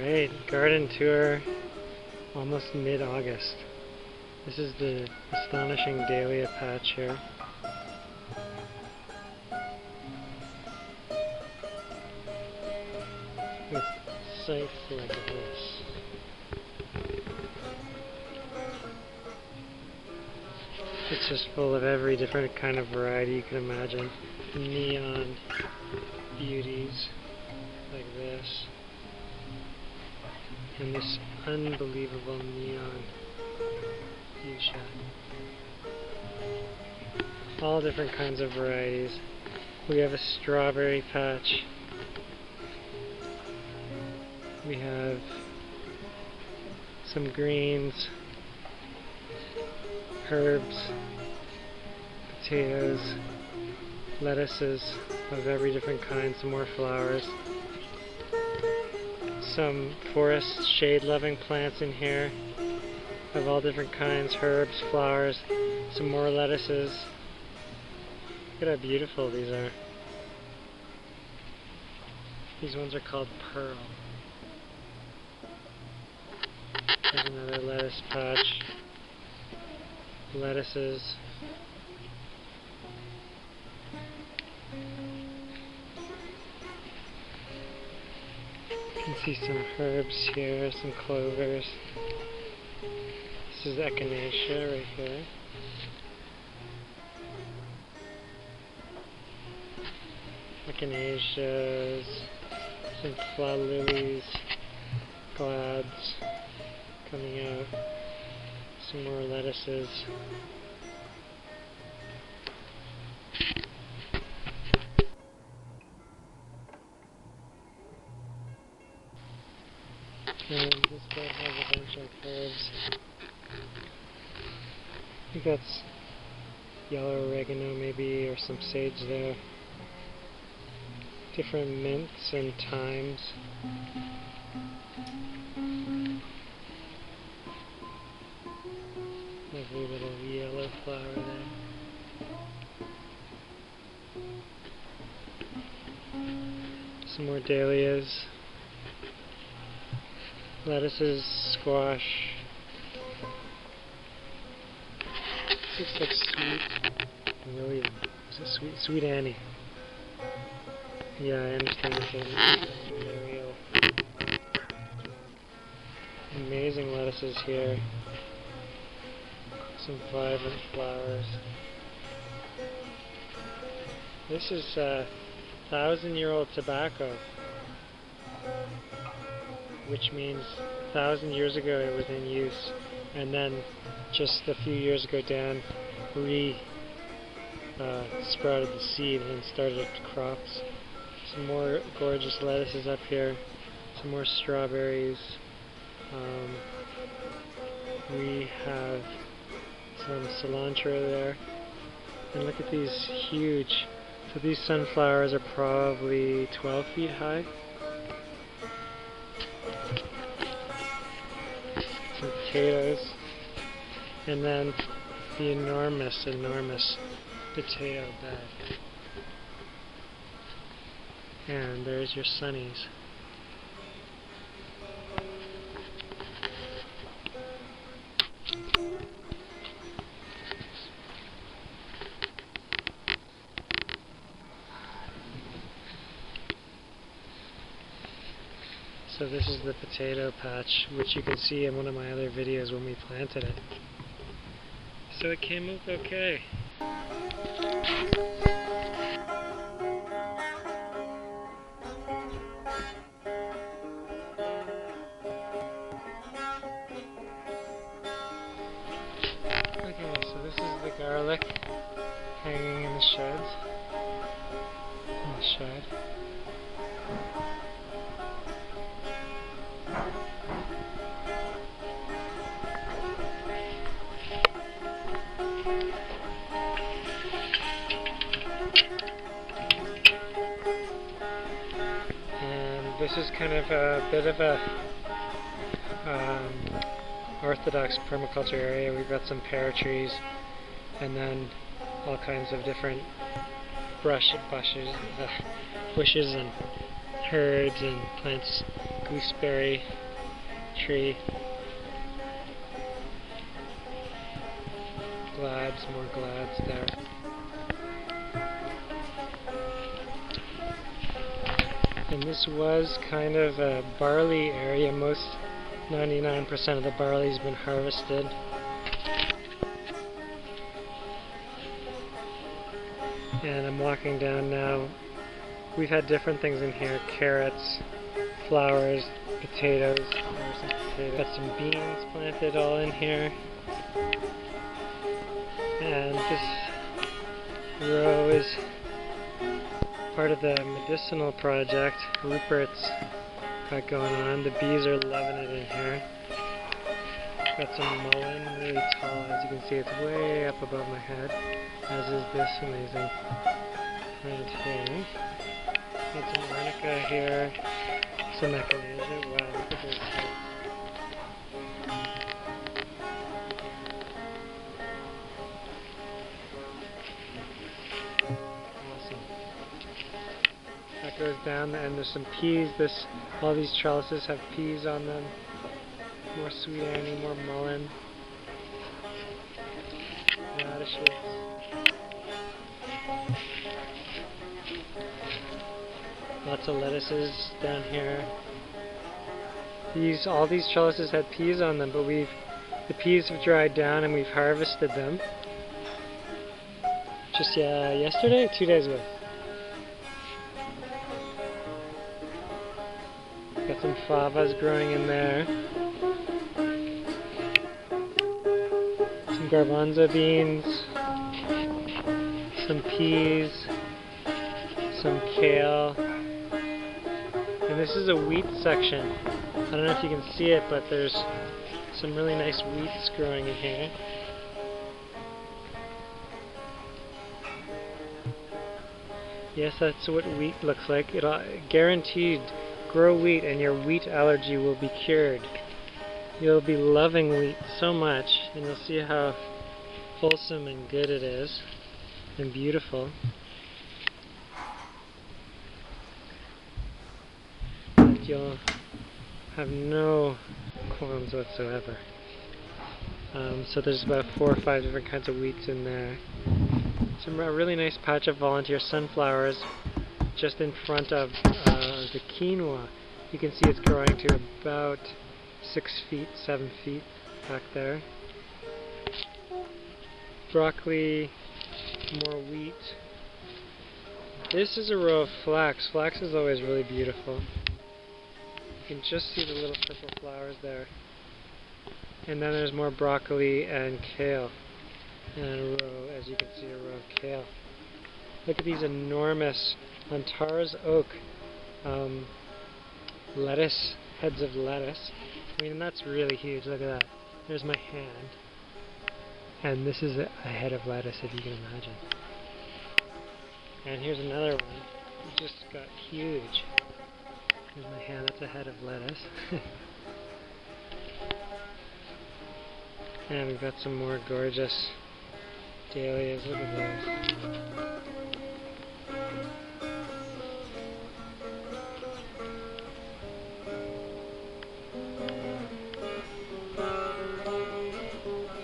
Alright, garden tour, almost mid-August. This is the astonishing dahlia patch here. With sights like this. It's just full of every different kind of variety you can imagine. Neon beauties like this. And this unbelievable neon fuchsia. All different kinds of varieties. We have a strawberry patch. We have some greens, herbs, potatoes, lettuces of every different kind, some more flowers. Some forest shade-loving plants in here of all different kinds, herbs, flowers, some more lettuces. Look at how beautiful these are. These ones are called Pearl. There's another lettuce patch. Lettuces. You can see some herbs here, some clovers. This is echinacea right here. Echinaceas, some flower lilies, glads coming out, some more lettuces. And this bed has a bunch of herbs. I think that's yellow oregano maybe, or some sage there. Different mints and thymes. Lovely little yellow flower there. Some more dahlias. Lettuces, squash. This looks like sweet. Really, is it sweet? Sweet Annie. Yeah, I understand that. Real. Amazing lettuces here. Some vibrant flowers. This is 1,000-year-old tobacco, which means 1,000 years ago it was in use, and then just a few years ago Dan sprouted the seed and started crops. Some more gorgeous lettuces up here, some more strawberries. We have some cilantro there, and look at these huge. So these sunflowers are probably 12 feet high. Some potatoes, and then the enormous potato bed. And there's your sunnies. So this is the potato patch, which you can see in one of my other videos when we planted it. So it came up okay. Okay, so this is the garlic hanging in the sheds. In the shed. And this is kind of a bit of a orthodox permaculture area. We've got some pear trees, and then all kinds of different bushes and herbs and plants, gooseberry tree, glads, more glads there. And this was kind of a barley area. 99% of the barley's been harvested. And I'm walking down now. We've had different things in here: carrots, flowers, potatoes. There's some potatoes. Got some beans planted all in here. And this row is part of the medicinal project Rupert's got going on. The bees are loving it in here. Got some mullein, really tall. As you can see, it's way up above my head, as is this amazing plant here. Got some arnica here, some echinacea. Wow, look at those plants. Awesome. That goes down, and there's some peas. All these trellises have peas on them. More sweet Annie, more mullein, radishes. Lots of lettuces down here. All these trellises had peas on them, but the peas have dried down and we've harvested them. Just yesterday or 2 days ago. Got some favas growing in there. Some garbanzo beans, some peas, some kale, and this is a wheat section. I don't know if you can see it, but there's some really nice wheats growing in here. Yes, that's what wheat looks like. It'll guaranteed grow wheat and your wheat allergy will be cured. You'll be loving wheat so much, and you'll see how wholesome and good it is, and beautiful. And you'll have no qualms whatsoever. So there's about 4 or 5 different kinds of wheats in there. A really nice patch of volunteer sunflowers just in front of the quinoa. You can see it's growing to about 6 feet, 7 feet back there. Broccoli, more wheat. This is a row of flax. Flax is always really beautiful. You can just see the little purple flowers there. And then there's more broccoli and kale. And a row, as you can see, a row of kale. Look at these enormous Antares oak lettuce, heads of lettuce. I mean, that's really huge. Look at that. There's my hand. And this is a head of lettuce, if you can imagine. And here's another one. It just got huge. Here's my hand. That's a head of lettuce. And we've got some more gorgeous dahlias. Look at those.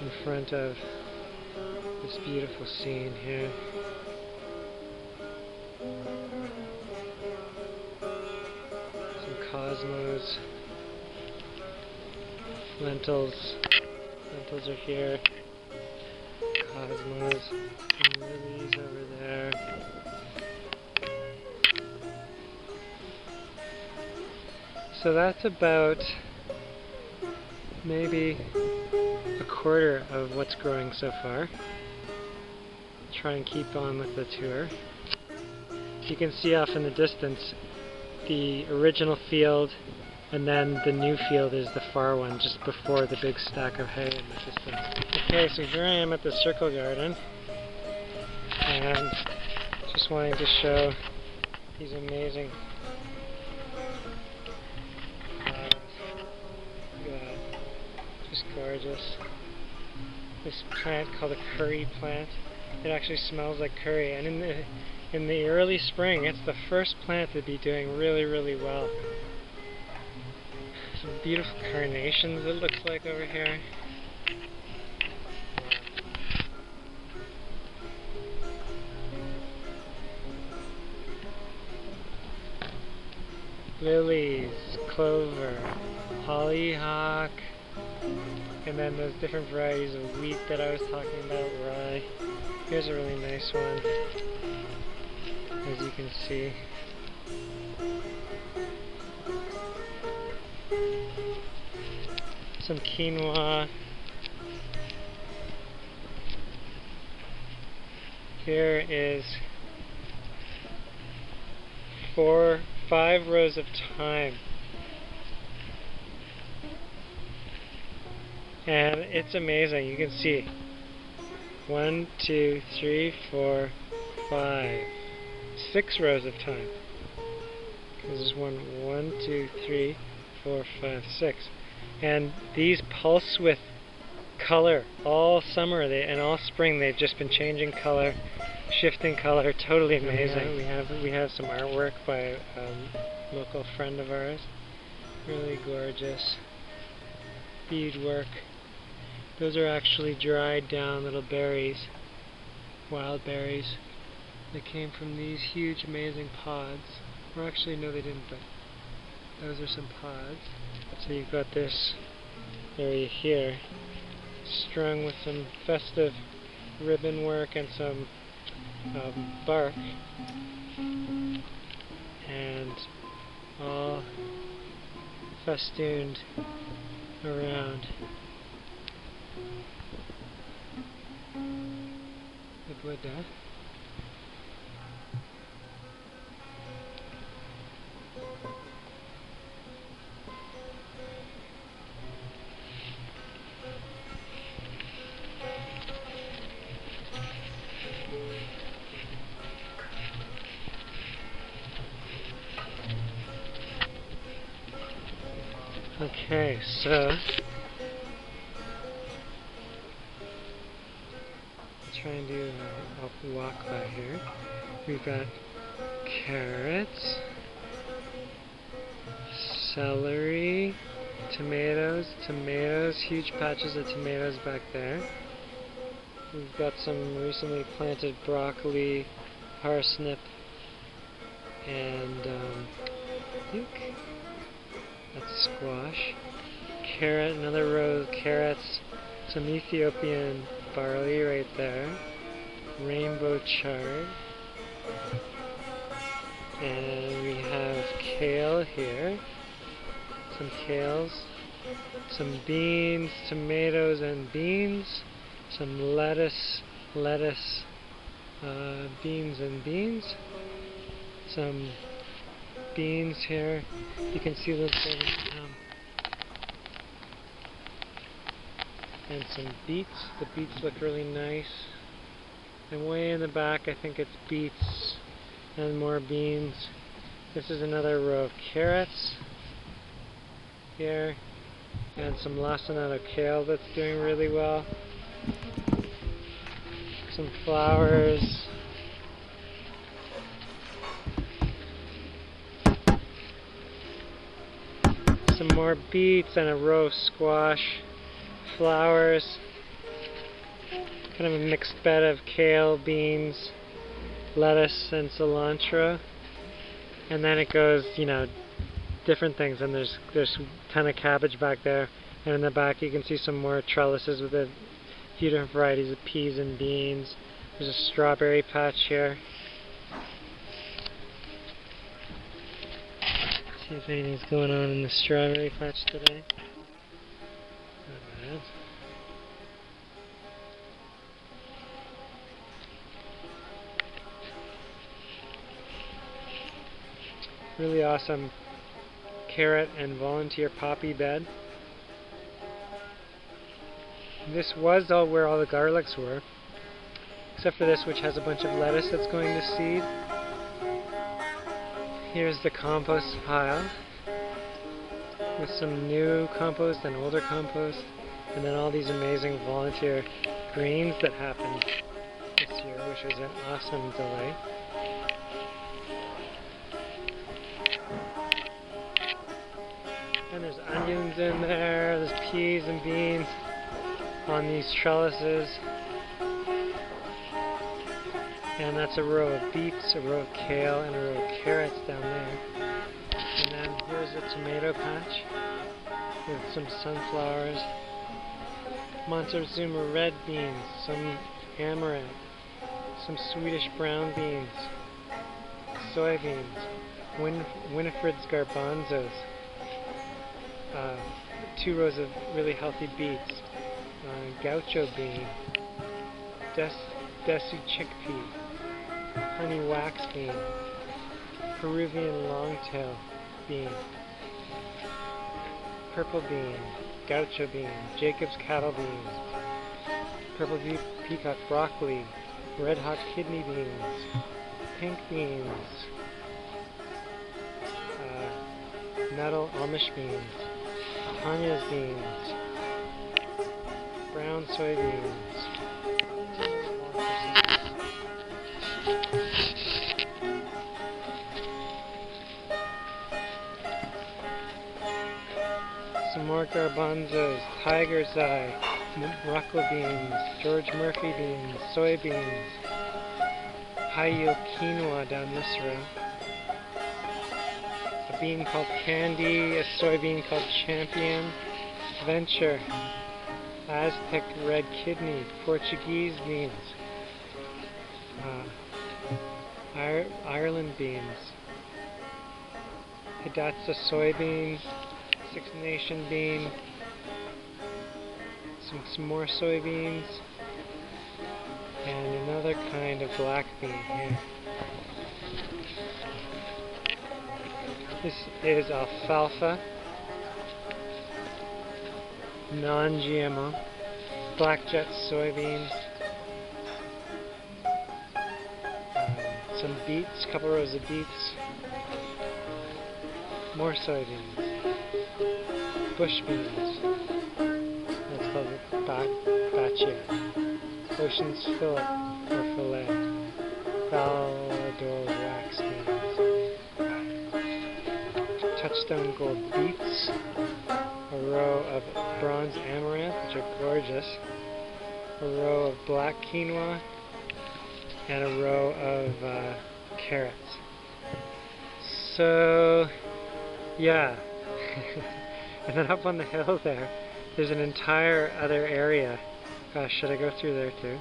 In front of this beautiful scene here. Some cosmos. Lentils. Lentils are here. Cosmos. Some lilies over there. So that's about maybe a quarter of what's growing so far. Try and keep on with the tour. You can see off in the distance the original field, and then the new field is the far one, just before the big stack of hay in the distance. Okay, so here I am at the Circle Garden, and just wanting to show these amazing flowers. Look at that. Just gorgeous. This plant called a curry plant. It actually smells like curry, and in the early spring. It's the first plant to be doing really, really well. Some beautiful carnations, it looks like, over here. Lilies, clover, hollyhock, and then those different varieties of wheat that I was talking about, rye. Here's a really nice one, as you can see. Some quinoa. Here is 5 rows of thyme. And it's amazing. You can see 1, 2, 3, 4, 5, 6 rows of thyme. This is 1, 2, 3, 4, 5, 6. And these pulse with color all summer and all spring. They've just been changing color, shifting color. Totally amazing. We have some artwork by a local friend of ours. Really gorgeous beadwork. Those are actually dried down little berries, wild berries, that came from these huge amazing pods. Or actually no, they didn't, but those are some pods. So you've got this area here strung with some festive ribbon work and some bark, and all festooned around the Buddha. Okay, so try and do a walk by here. We've got carrots, celery, tomatoes, huge patches of tomatoes back there. We've got some recently planted broccoli, parsnip, and I think that's squash. Carrot, another row of carrots, some Ethiopian barley right there, rainbow chard, and we have kale here, some kales, some beans, tomatoes and beans, some lettuce, beans and beans, some beans here. You can see those starting to come. And some beets. The beets look really nice. And way in the back, I think it's beets and more beans. This is another row of carrots here, and some lacinato kale that's doing really well. Some flowers. Some more beets and a row of squash. Flowers. Kind of a mixed bed of kale, beans, lettuce, and cilantro. And then it goes, you know, different things. And there's a ton of cabbage back there. And in the back you can see some more trellises with a few different varieties of peas and beans. There's a strawberry patch here. Let's see if anything's going on in the strawberry patch today. Not bad. Really awesome carrot and volunteer poppy bed. This was all where all the garlics were, except for this, which has a bunch of lettuce that's going to seed. Here's the compost pile with some new compost and older compost, and then all these amazing volunteer greens that happened this year, which was an awesome delight. onions in there, there's peas and beans on these trellises. And that's a row of beets, a row of kale, and a row of carrots down there. And then here's a tomato patch with some sunflowers, Montezuma red beans, some amaranth, some Swedish brown beans, soybeans, Winifred's garbanzos, 2 rows of really healthy beets, gaucho bean, desu chickpea, honey wax bean, Peruvian longtail bean, purple bean, gaucho bean, Jacob's cattle beans, purple peacock broccoli, red hot kidney beans, pink beans, nettle Amish beans, Tanya's beans, brown soybeans. Some more garbanzos, tiger's eye, Morocco beans, George Murphy beans, soybeans, high yield quinoa down this row, a bean called Candy, a soybean called Champion, Venture, Aztec red kidney, Portuguese beans, Ireland beans, Hidatsa soybean, Six Nation bean, some more soybeans, and another kind of black bean here. This is alfalfa, non-GMO, black jet soybeans, some beets, couple rows of beets, more soybeans, bush beans, that's called baccia, Ocean's Fillet or fillet, Valador wax beans, Touchstone Gold beets, a row of bronze amaranth, which are gorgeous, a row of black quinoa, and a row of carrots. So, yeah. And then up on the hill there's an entire other area. Gosh, should I go through there too?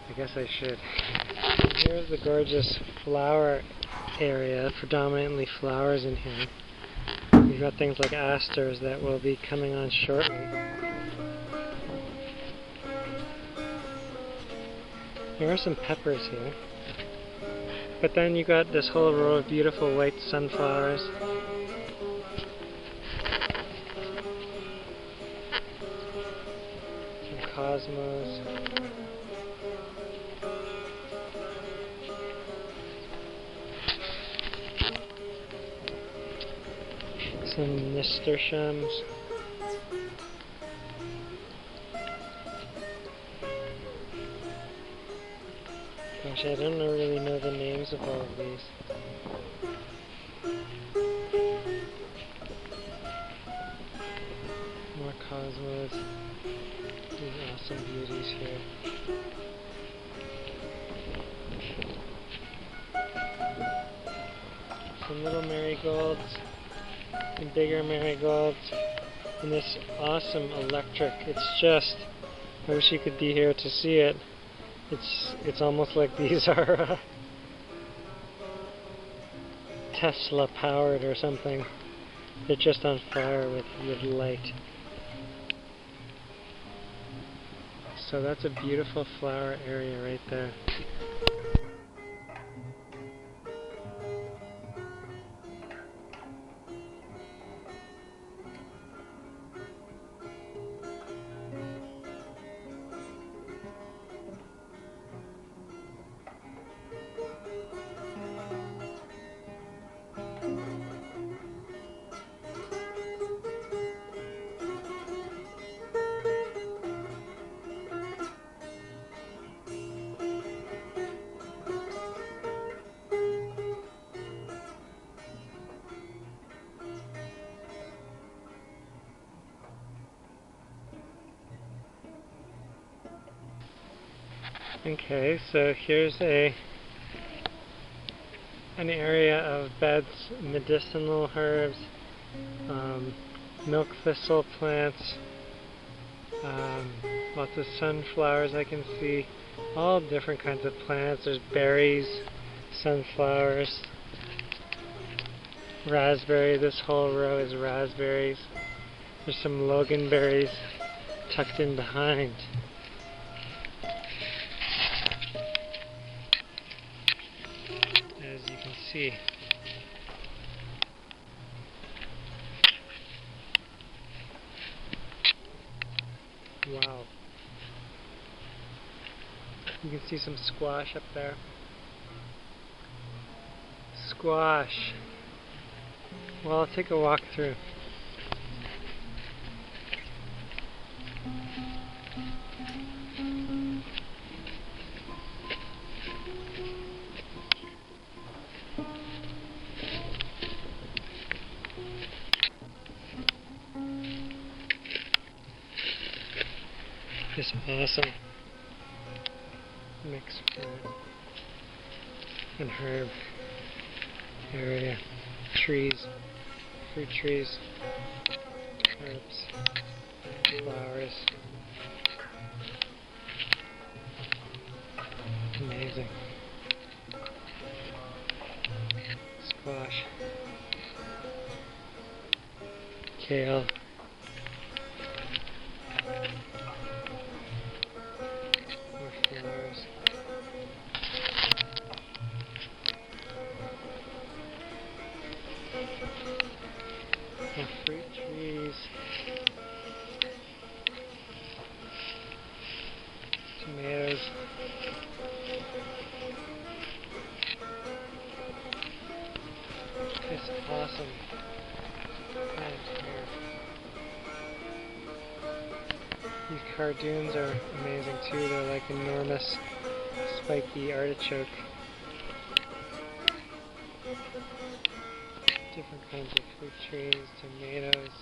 I guess I should. Here's the gorgeous flower area, predominantly flowers in here. We've got things like asters that will be coming on shortly. There are some peppers here. But then you got this whole row of beautiful white sunflowers. Some cosmos. Some nasturtiums. Gosh, I don't really know the names of all of these. More cosmos. These awesome beauties here. Some little marigolds and bigger marigolds. And this awesome electric. It's just, I wish you could be here to see it. It's almost like these are Tesla powered or something. They're just on fire with light. So that's a beautiful flower area right there. Okay, so here's an area of beds, medicinal herbs, milk thistle plants, lots of sunflowers I can see, all different kinds of plants. There's berries, sunflowers, raspberry. This whole row is raspberries. There's some loganberries tucked in behind. As you can see. Wow. You can see some squash up there. Squash. Well, I'll take a walk through. This awesome mixed fruit and herb area. Trees, fruit trees, herbs, flowers. Amazing. Squash, kale, more flowers. More fruit trees. Tomatoes. It's awesome. Plant here. These cardoons are amazing too. They're like enormous spiky artichoke. Different kinds of fruit trees, tomatoes.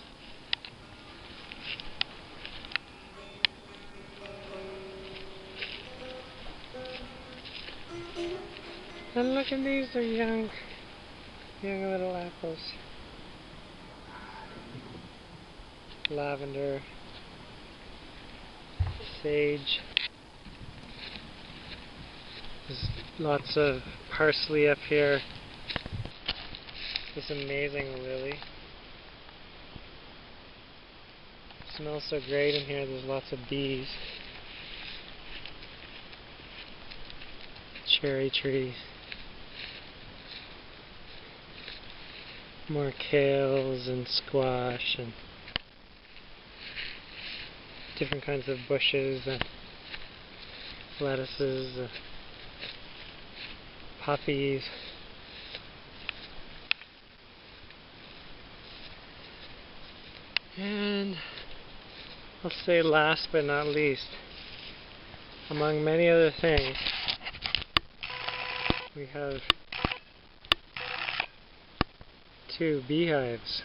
And look at these, they're young little apples. Lavender, sage. There's lots of parsley up here. This amazing lily. It smells so great in here, there's lots of bees. Cherry tree. More kales and squash and different kinds of bushes and lettuces, poppies. And I'll say last but not least, among many other things, we have 2 beehives.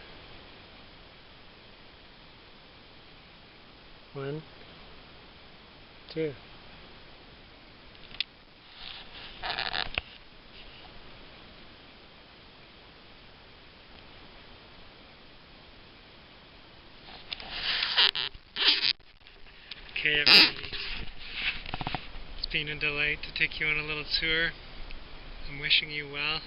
1, 2. Okay, everybody. It's been a delight to take you on a little tour. I'm wishing you well.